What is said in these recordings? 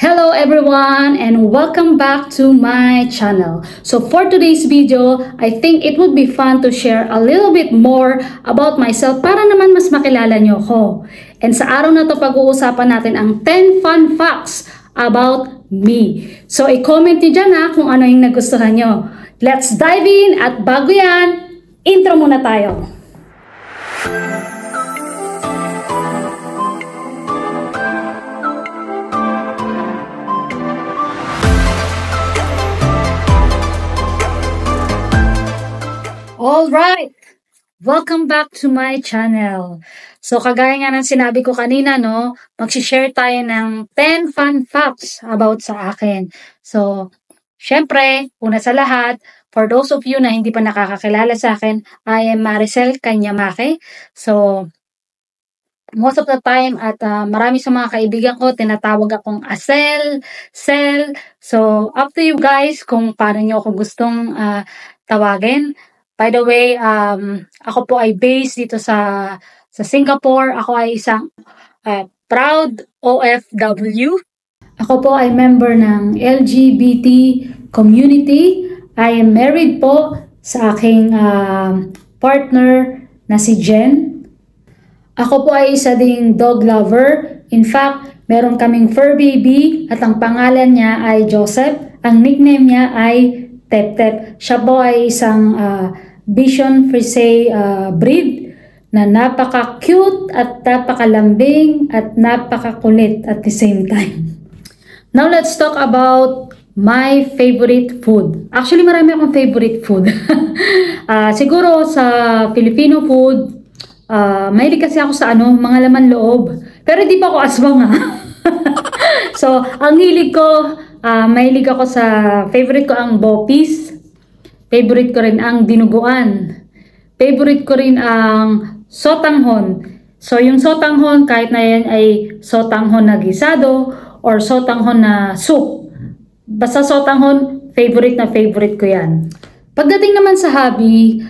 Hello everyone and welcome back to my channel. So for today's video, I think it would be fun to share a little bit more about myself para naman mas makilala nyo ko. And sa araw na to pag-uusapan natin ang 10 fun facts about me. So i-comment nyo dyan kung ano yung nagustuhan nyo. Let's dive in at bago yan, intro muna tayo. Alright! Welcome back to my channel. So, kagaya nga ng sinabi ko kanina, no, mag-share tayo ng 10 fun facts about sa akin. So, syempre, una sa lahat, for those of you na hindi pa nakakakilala sa akin, I am Maricel Canyamake. So, most of the time at marami sa mga kaibigan ko, tinatawag akong Asel, Sel. So, up to you guys kung paano nyo ako gustong tawagin. By the way, ako po ay based dito sa Singapore. Ako ay isang proud OFW. Ako po ay member ng LGBT community. I am married po sa aking partner na si Jen. Ako po ay isa ding dog lover. In fact, meron kaming fur baby at ang pangalan niya ay Joseph. Ang nickname niya ay Tep Tep. Siya po ay isang Bichon Frise breed na napaka-cute at napakalambing at napakakulit at the same time. Now let's talk about my favorite food. Actually, marami akong favorite food. Siguro sa Filipino food, mahilig kasi ako sa mga laman loob. Pero di pa ako aswang So, ang hilig ko, mahilig ako sa favorite ko ang bopis. Favorite ko rin ang dinuguan. Favorite ko rin ang sotanghon. So, yung sotanghon, kahit na yan ay sotanghon na gisado or sotanghon na soup. Basta sotanghon, favorite ko yan. Pagdating naman sa hobby,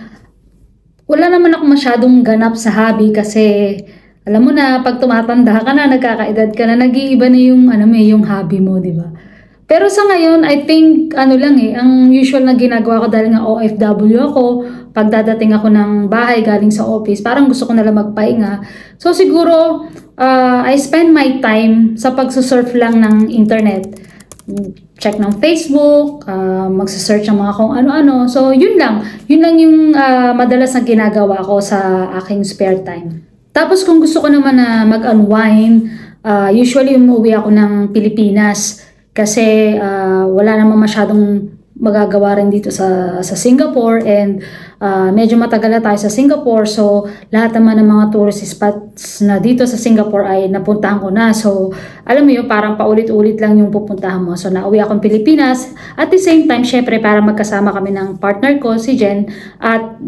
wala naman ako masyadong ganap sa hobby kasi alam mo na, pag tumatanda ka na, nagkakaedad ka na, nag-iiba na yung hobby mo, di ba? Pero sa ngayon, I think, ang usual na ginagawa ko dahil nga OFW ako, pag dadating ako ng bahay galing sa office, parang gusto ko nalang magpahinga. So siguro, I spend my time sa pagsusurf lang ng internet. Check ng Facebook, magsusearch ng mga kung ano-ano. So yun lang yung madalas na ginagawa ko sa aking spare time. Tapos kung gusto ko naman na mag-unwind, usually umuwi ako ng Pilipinas. Kasi wala namang masyadong magagawa rin dito sa Singapore and medyo matagal na tayo sa Singapore, so lahat naman ng mga tourist spots na dito sa Singapore ay napuntahan ko na. So alam mo yun, parang paulit-ulit lang yung pupuntahan mo. So nauwi akong Pilipinas at the same time, syempre para magkasama kami ng partner ko, si Jen, at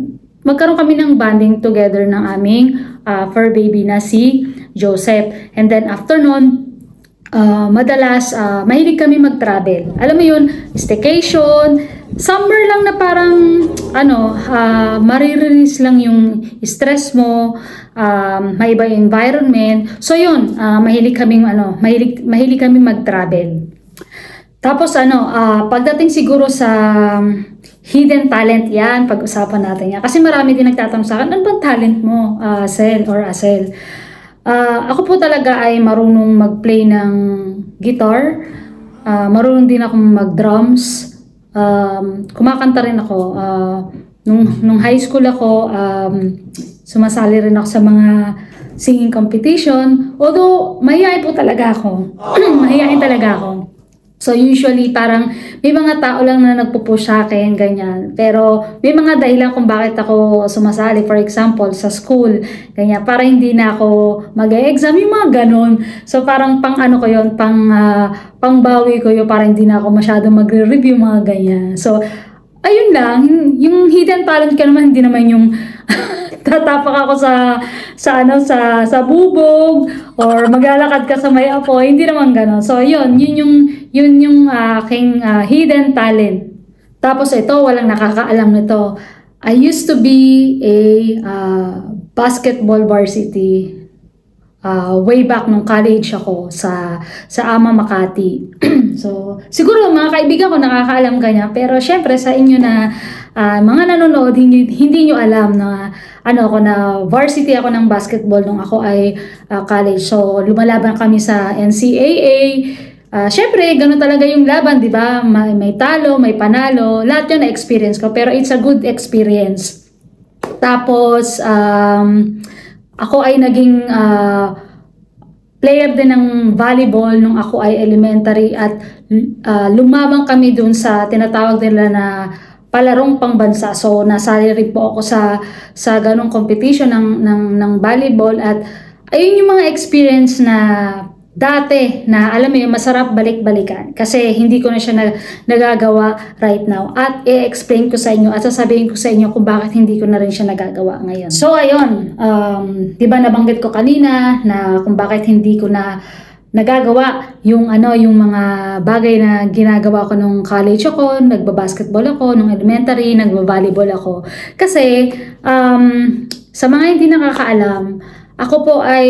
magkaroon kami ng bonding together ng aming fur baby na si Joseph. And then after nun, madalas mahilig kami mag-travel. Alam mo yun, staycation, summer lang na parang marirelease lang yung stress mo, may iba yung environment. So yun, mahilig kami mag-travel. Tapos pagdating siguro sa hidden talent, yan, pag-usapan natin yan. Kasi marami din nagtatanong sa akin, ano bang talent mo, Sel or Asel? Ako po talaga ay marunong mag-play ng guitar. Marunong din ako mag-drums. Kumakanta rin ako. Nung high school ako, sumasali rin ako sa mga singing competition. Although, mahihain po talaga ako. Mahihain talaga ako. So usually parang may mga tao lang na nagpo-push sa akin, ganyan. Pero may mga dahilan kung bakit ako sumasali. For example, sa school, ganyan. Para hindi na ako mag-e-exam, yung mga ganon. So parang ko yun, pangbawi ko yun, para hindi na ako masyadong magre-review, mga ganyan. So ayun lang, yung hidden talent ko naman, hindi naman yung tatapak ako sa bubog or maglalakad ka sa may apoy, hindi naman gano'n. So yun yung aking hidden talent. Tapos ito, walang nakakaalam nito. I used to be a basketball varsity way back nung college ako sa Ama Makati. So, siguro mga kaibigan ko nakakaalam kanya, pero syempre sa inyo na mga nanonood, hindi nyo alam na na varsity ako ng basketball nung ako ay college. So, lumalaban kami sa NCAA. Syempre, ganun talaga yung laban, di ba? May talo, may panalo. Lahat yun na-experience ko, pero it's a good experience. Tapos, ako ay naging player din ng volleyball nung ako ay elementary at lumabang kami dun sa tinatawag nila na palarong pangbansa. So nasali rin po ako sa ganong competition ng volleyball at ayun yung mga experience na dati na alam mo yung masarap balik-balikan kasi hindi ko na siya nagagawa right now at i-explain ko sa inyo at sasabihin ko sa inyo kung bakit hindi ko na rin siya nagagawa ngayon. So ayun, di ba nabanggit ko kanina na kung bakit hindi ko na nagagawa yung mga bagay na ginagawa ko nung college ako, nagba-basketball ako, nung elementary, nagba-volleyball ako. Kasi sa mga hindi nakakaalam, ako po ay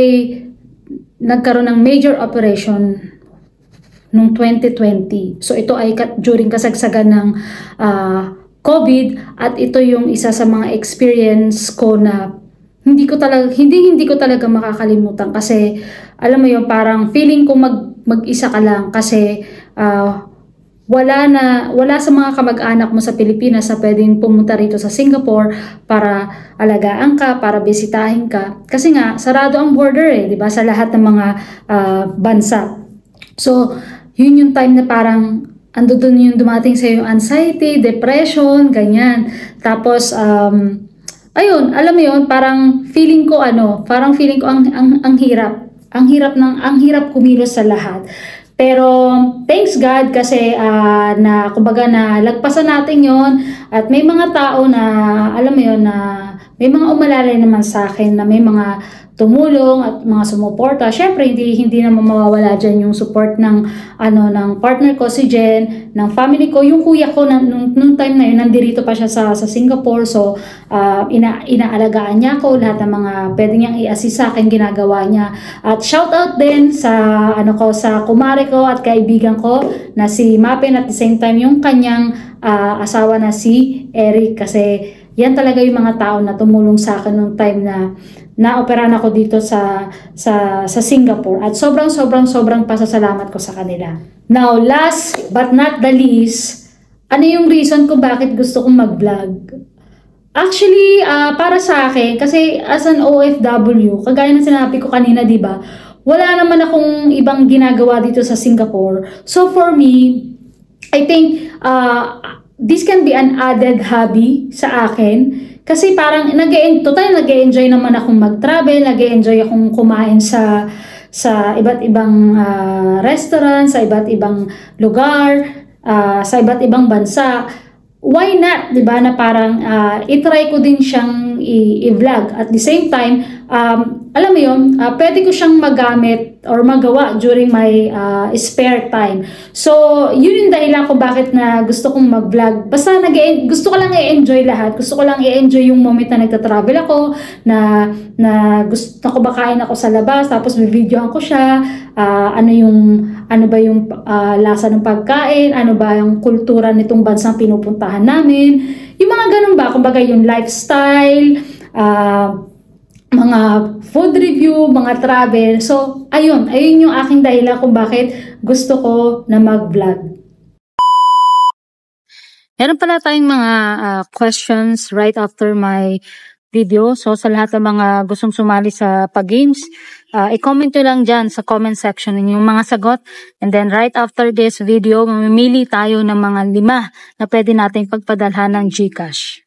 nagkaroon ng major operation noong 2020. So ito ay during kasagsagan ng COVID at ito yung isa sa mga experience ko na hindi ko talaga makakalimutan kasi alam mo yung parang feeling ko mag-isa ka lang kasi wala sa mga kamag-anak mo sa Pilipinas na pwedeng pumunta rito sa Singapore para alagaan ka, para bisitahin ka. Kasi nga, sarado ang border di ba, sa lahat ng mga bansa. So, yun yung time na parang ando dun yung dumating sa yung anxiety, depression, ganyan. Tapos, ayun, alam mo yun, parang feeling ko ang hirap. Ang hirap kumilos sa lahat. Pero thanks God kasi kumbaga na lagpasan natin yon at may mga tao na alam mo yon na may mga umalalay naman sa akin na may mga tumulong at mga sumuporta. Syempre hindi naman mawawala diyan yung support ng partner ko si Jen, ng family ko, yung kuya ko nung time na yun nandirito pa siya sa Singapore. So inaalagaan niya ako, lahat ng mga pwede niyang i-assist sa akin ginagawa niya. At shout out din sa sa kumare ko at kaibigan ko na si Mapen at the same time yung kanyang asawa na si Eric kasi yan talaga yung mga tao na tumulong sa akin nung time na naoperahan ako dito sa Singapore at sobrang pasasalamat ko sa kanila. Now, last but not the least, ano yung reason ko bakit gusto kong mag-vlog? Actually, para sa akin, kasi as an OFW, kagaya ng sinabi ko kanina, di ba? Wala naman akong ibang ginagawa dito sa Singapore. So for me, I think this can be an added hobby sa akin. Kasi parang nag-e-enjoy naman akong mag-travel, nag-e-enjoy akong kumain sa iba't ibang restaurant, sa iba't ibang lugar, sa iba't ibang bansa. Why not, 'di ba? Na parang i-try ko din siyang i-vlog. At the same time, alam mo 'yon, pwede ko siyang magamit or magawa during my spare time. So, yun yung dahilan ko bakit na gusto kong mag-vlog. Basta gusto ko lang i-enjoy lahat. Gusto ko lang i-enjoy yung moment na nagta-travel ako, na gusto ko bakain ako sa labas, tapos videoan ko siya, ano ba yung lasa ng pagkain, ano ba yung kultura nitong bansang pinupuntahan namin. Yung mga ganun ba, kumbaga yung lifestyle, mga food review, mga travel. So, ayun yung aking dahilan kung bakit gusto ko na mag-vlog. Meron pala tayong mga questions right after my video. So, sa lahat ng mga gustong sumali sa pag-games, i-comment nyo lang dyan sa comment section yung mga sagot. And then, right after this video, mamimili tayo ng mga 5 na pwede nating pagpadalhan ng GCash.